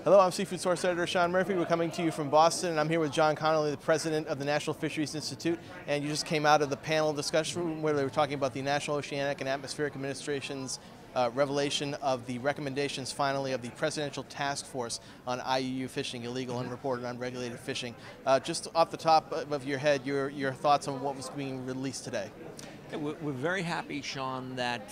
Hello, I'm Seafood Source Editor Sean Murphy. We're coming to you from Boston, and I'm here with John Connolly, the president of the National Fisheries Institute. And you just came out of the panel discussion where they were talking about the National Oceanic and Atmospheric Administration's revelation of the recommendations, finally, of the Presidential Task Force on IUU fishing, illegal, unreported, unregulated fishing. Just off the top of your head, your thoughts on what was being released today. We're very happy, Sean, that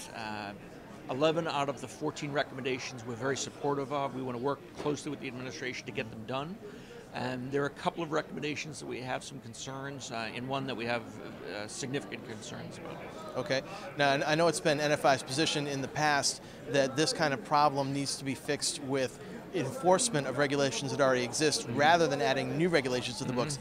11 out of the 14 recommendations we're very supportive of. We want to work closely with the administration to get them done. And there are a couple of recommendations that we have some concerns, and one that we have significant concerns about. Okay. Now, I know it's been NFI's position in the past that this kind of problem needs to be fixed with enforcement of regulations that already exist rather than adding new regulations to the books.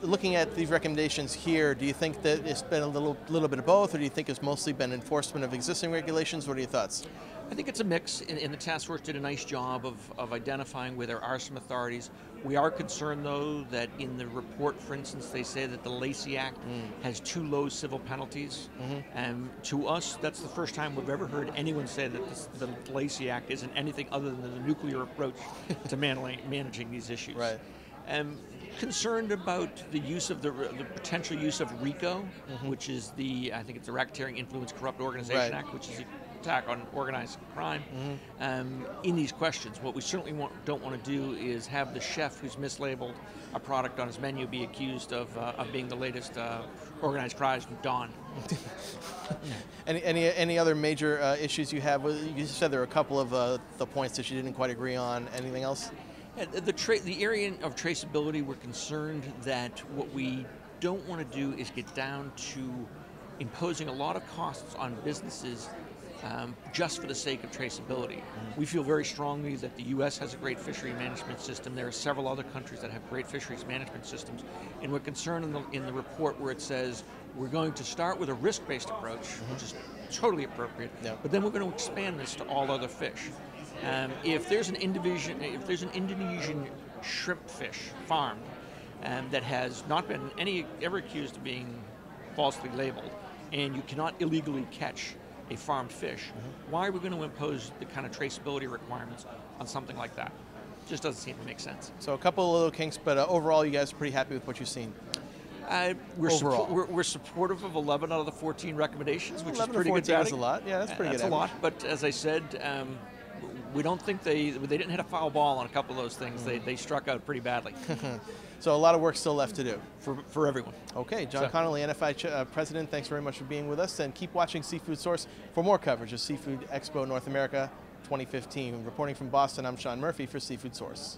Looking at these recommendations here, do you think that it's been a little bit of both, or do you think it's mostly been enforcement of existing regulations? What are your thoughts? I think it's a mix, and the task force did a nice job of identifying where there are some authorities. We are concerned, though, that in the report, for instance, they say that the Lacey Act has too low civil penalties. And to us, that's the first time we've ever heard anyone say that the Lacey Act isn't anything other than the nuclear approach to managing these issues. Right. Concerned about the use of the potential use of RICO, which is I think it's the Racketeering Influence Corrupt Organization Act, which is the attack on organized crime. In these questions, what we certainly don't want to do is have the chef who's mislabeled a product on his menu be accused of being the latest organized crime Don. Any other major issues you have? You said there were a couple of the points that you didn't quite agree on. Anything else? The area of traceability, we're concerned that what we don't want to do is get down to imposing a lot of costs on businesses just for the sake of traceability. We feel very strongly that the U.S. has a great fishery management system. There are several other countries that have great fisheries management systems, and we're concerned in the report where it says we're going to start with a risk-based approach, which is totally appropriate, but then we're going to expand this to all other fish. If there's an Indonesian shrimp fish farm that has not been ever accused of being falsely labeled, and you cannot illegally catch a farmed fish, why are we going to impose the kind of traceability requirements on something like that? It just doesn't seem to make sense. So a couple of little kinks, but overall you guys are pretty happy with what you've seen? We're supportive of 11 out of the 14 recommendations, which is pretty good. That's a lot. Yeah, that's pretty good. That's a lot, but as I said, we don't think they didn't hit a foul ball on a couple of those things. They struck out pretty badly. So a lot of work still left to do. For everyone. Okay, John Connolly, NFI President, thanks very much for being with us, and keep watching Seafood Source for more coverage of Seafood Expo North America 2015. Reporting from Boston, I'm Sean Murphy for Seafood Source.